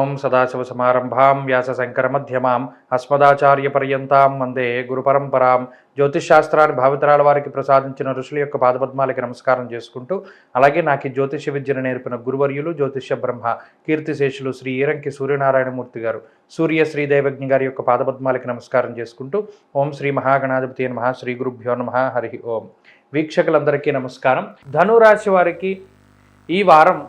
ఓం సదాశివసమారంభాం వ్యాసశంకరమధ్యమాం అస్మదాచార్యపర్యంతాం వందే గురుపరంపరాం. జ్యోతిష్శాస్త్రాన్ని భావితరాల వారికి ప్రసాదించిన ఋషుల యొక్క పాదపద్మాలకి నమస్కారం చేసుకుంటూ, అలాగే నాకు ఈ జ్యోతిష్య విద్యను నేర్పిన గురువర్యులు జ్యోతిష్య బ్రహ్మ కీర్తిశేషులు శ్రీ ఈరంకి సూర్యనారాయణమూర్తి గారు, సూర్య శ్రీదేవజ్ఞ గారి యొక్క పాదపద్మాలకి నమస్కారం చేసుకుంటూ, ఓం శ్రీ మహాగణాధిపతి నమః, శ్రీ గురుభ్యో నమః, హరి ఓం. వీక్షకులందరికీ నమస్కారం. ధనురాశి వారికి ఈ వారం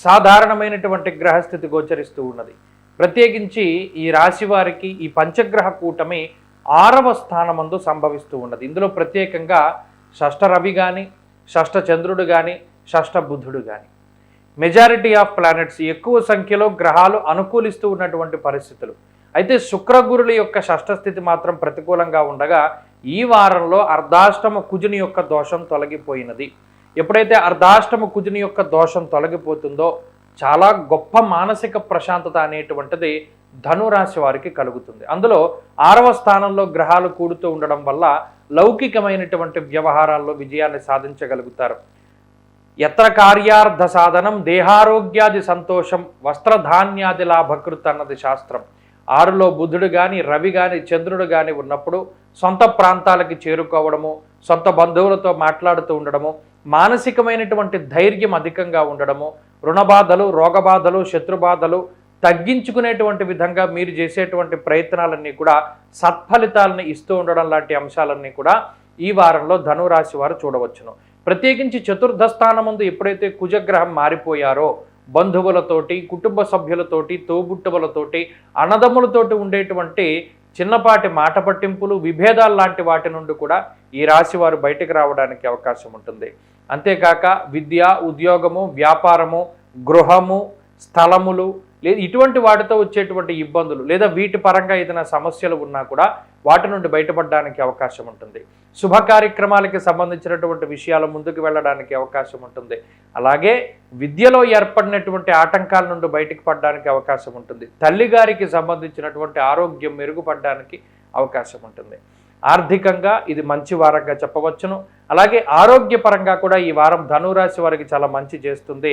సాధారణమైనటువంటి గ్రహస్థితి గోచరిస్తూ ఉన్నది. ప్రత్యేకించి ఈ రాశి వారికి ఈ పంచగ్రహ కూటమి 6వ స్థానమందు సంభవిస్తూ ఉన్నది. ఇందులో ప్రత్యేకంగా షష్ఠ రవి కానీ, షష్ఠ చంద్రుడు కానీ, షష్ఠ బుధుడు కానీ, మెజారిటీ ఆఫ్ ప్లానెట్స్, ఎక్కువ సంఖ్యలో గ్రహాలు అనుకూలిస్తూ ఉన్నటువంటి పరిస్థితులు. అయితే శుక్రగురుల యొక్క షష్ఠ స్థితి మాత్రం ప్రతికూలంగా ఉండగా, ఈ వారంలో అర్ధాష్టమ కుజుని యొక్క దోషం తొలగిపోయినది. ఎప్పుడైతే అర్ధాష్టమ కుజుని యొక్క దోషం తొలగిపోతుందో చాలా గొప్ప మానసిక ప్రశాంతత అనేటువంటిది ధనురాశి వారికి కలుగుతుంది. అందులో 6వ స్థానంలో గ్రహాలు కూడుతూ ఉండడం వల్ల లౌకికమైనటువంటి వ్యవహారాల్లో విజయాన్ని సాధించగలుగుతారు. యత్ర కార్యార్థ సాధనం దేహారోగ్యాది సంతోషం వస్త్రధాన్యాది లాభకృత్ అన్నది శాస్త్రం. 6లో బుధుడు కానీ, రవి కానీ, చంద్రుడు కానీ ఉన్నప్పుడు సొంత ప్రాంతాలకి చేరుకోవడము, సొంత బంధువులతో మాట్లాడుతూ ఉండడము, మానసికమైనటువంటి ధైర్యం అధికంగా ఉండడము, రుణబాధలు, రోగబాధలు, శత్రుబాధలు తగ్గించుకునేటువంటి విధంగా మీరు చేసేటువంటి ప్రయత్నాలన్నీ కూడా సత్ఫలితాలను ఇస్తూ ఉండడం లాంటి అంశాలన్నీ కూడా ఈ వారంలో ధనురాశి వారు చూడవచ్చును. ప్రత్యేకించి చతుర్థ స్థానమందు ఎప్పుడైతే కుజగ్రహం మారిపోయారో బంధువులతోటి, కుటుంబ సభ్యులతోటి, తోబుట్టువులతోటి, అన్నదమ్ములతోటి ఉండేటువంటి చిన్నపాటి మాట పట్టింపులు, విభేదాలు లాంటి వాటి నుండి కూడా ఈ రాశి వారు బయటకు రావడానికి అవకాశం ఉంటుంది. అంతేకాక విద్య, ఉద్యోగము, వ్యాపారము, గృహము, స్థలములు లేదా ఇటువంటి వాటితో వచ్చేటువంటి ఇబ్బందులు లేదా వీటి పరంగా ఏదైనా సమస్యలు ఉన్నా కూడా వాటి నుండి బయటపడడానికి అవకాశం ఉంటుంది. శుభ కార్యక్రమాలకి సంబంధించినటువంటి విషయాలు ముందుకు వెళ్ళడానికి అవకాశం ఉంటుంది. అలాగే విద్యలో ఏర్పడినటువంటి ఆటంకాల నుండి బయటకు పడడానికి అవకాశం ఉంటుంది. తల్లిగారికి సంబంధించినటువంటి ఆరోగ్యం మెరుగుపడడానికి అవకాశం ఉంటుంది. ఆర్థికంగా ఇది మంచి వారంగా చెప్పవచ్చును. అలాగే ఆరోగ్యపరంగా కూడా ఈ వారం ధనురాశి వారికి చాలా మంచి చేస్తుంది.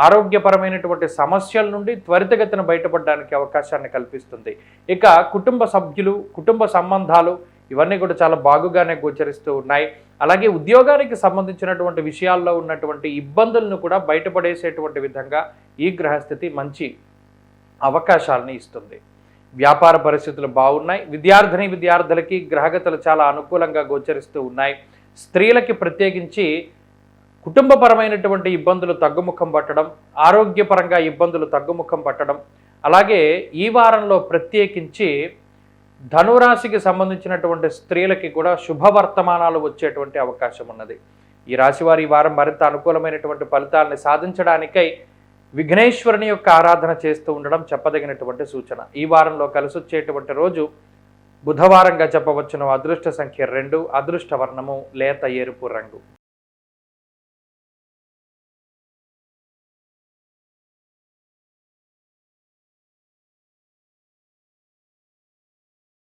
ఆరోగ్యపరమైనటువంటి సమస్యల నుండి త్వరితగతిన బయటపడడానికి అవకాశాన్ని కల్పిస్తుంది. ఇక కుటుంబ సభ్యులు, కుటుంబ సంబంధాలు ఇవన్నీ కూడా చాలా బాగుగానే గోచరిస్తూ ఉన్నాయి. అలాగే ఉద్యోగానికి సంబంధించినటువంటి విషయాల్లో ఉన్నటువంటి ఇబ్బందులను కూడా బయటపడేసేటువంటి విధంగా ఈ గ్రహస్థితి మంచి అవకాశాలని ఇస్తుంది. వ్యాపార పరిస్థితులు బాగున్నాయి. విద్యార్థులకి గ్రహగతులు చాలా అనుకూలంగా గోచరిస్తూ ఉన్నాయి. స్త్రీలకి ప్రత్యేకించి కుటుంబపరమైనటువంటి ఇబ్బందులు తగ్గుముఖం పట్టడం, ఆరోగ్యపరంగా ఇబ్బందులు తగ్గుముఖం పట్టడం, అలాగే ఈ వారంలో ప్రత్యేకించి ధనురాశికి సంబంధించినటువంటి స్త్రీలకి కూడా శుభవర్తమానాలు వచ్చేటువంటి అవకాశం ఉన్నది. ఈ రాశివారి ఈ వారం మరింత అనుకూలమైనటువంటి ఫలితాలని సాధించడానికై విఘ్నేశ్వరుని యొక్క ఆరాధన చేస్తూ ఉండడం చెప్పదగినటువంటి సూచన. ఈ వారంలో కలిసొచ్చేటువంటి రోజు బుధవారంగా చెప్పవచ్చును. అదృష్ట సంఖ్య 2, అదృష్ట వర్ణము లేత ఎరుపు రంగు.